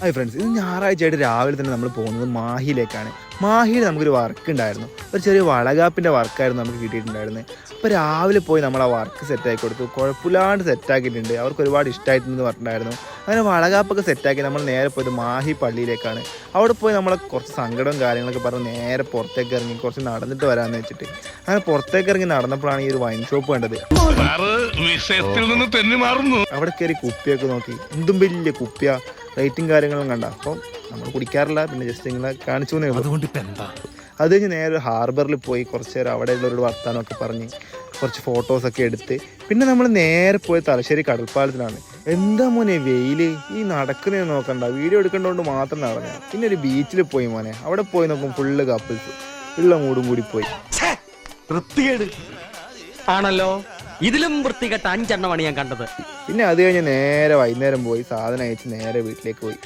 Hi friends, ഇത് ഞായറാഴ്ചയായിട്ട് രാവിലെ തന്നെ നമ്മൾ പോകുന്നത് മാഹിയിലേക്കാണ്. മാഹിയിൽ നമുക്കൊരു വർക്ക് ഉണ്ടായിരുന്നു. ഒരു ചെറിയ വളകാപ്പിൻ്റെ വർക്കായിരുന്നു നമുക്ക് കിട്ടിയിട്ടുണ്ടായിരുന്നത്. അപ്പോൾ രാവിലെ പോയി നമ്മൾ ആ വർക്ക് സെറ്റാക്കി കൊടുത്തു. കുഴപ്പമില്ലാണ്ട് സെറ്റാക്കിയിട്ടുണ്ട്. അവർക്ക് ഒരുപാട് ഇഷ്ടമായിട്ടുണ്ടെന്ന് പറഞ്ഞിട്ടുണ്ടായിരുന്നു. അങ്ങനെ വളകാപ്പൊക്കെ സെറ്റാക്കി നമ്മൾ നേരെ പോയത് മാഹി പള്ളിയിലേക്കാണ്. അവിടെ പോയി നമ്മളെ കുറച്ച് സങ്കടവും കാര്യങ്ങളൊക്കെ പറഞ്ഞ് നേരെ പുറത്തേക്ക് ഇറങ്ങി കുറച്ച് നടന്നിട്ട് വരാമെന്ന് വെച്ചിട്ട് അങ്ങനെ പുറത്തേക്ക് ഇറങ്ങി നടന്നപ്പോഴാണ് ഈ ഒരു വൈൻ ഷോപ്പ് കണ്ടത്. അവിടെ കയറി കുപ്പിയൊക്കെ നോക്കി. എന്തും വലിയ കുപ്പിയാ, റേറ്റും കാര്യങ്ങളും കണ്ട. അപ്പം നമ്മൾ കുടിക്കാറില്ല, പിന്നെ ജസ്റ്റ് ഇങ്ങനെ കാണിച്ചു എന്നേ ഉള്ളൂ. അത് കഴിഞ്ഞ് നേരെ ഹാർബറിൽ പോയി കുറച്ച് നേരം അവിടെ ഉള്ളവരോട് വർത്താനമൊക്കെ പറഞ്ഞ് കുറച്ച് ഫോട്ടോസൊക്കെ എടുത്ത് പിന്നെ നമ്മൾ നേരെ പോയി തലശ്ശേരി കടൽപ്പാലത്തിലാണ്. എന്താ മോനെ വെയില്, ഈ നടക്കുന്നേ നോക്കണ്ട, വീഡിയോ എടുക്കേണ്ടതുകൊണ്ട് മാത്രം നടന്നു. പിന്നെ ഒരു ബീച്ചിൽ പോയി മോനെ, അവിടെ പോയി നോക്കും ഫുള്ള് കപ്പിൾസ്, ഉള്ള മൂടും കൂടി പോയി. ആണല്ലോ, ഇതിലും വൃത്തികെട്ട 5 എണ്ണമാണ് ഞാൻ കണ്ടത്. പിന്നെ അത് കഴിഞ്ഞ് നേരെ വൈകുന്നേരം പോയി സാധനം അയച്ച് നേരെ വീട്ടിലേക്ക് പോയി.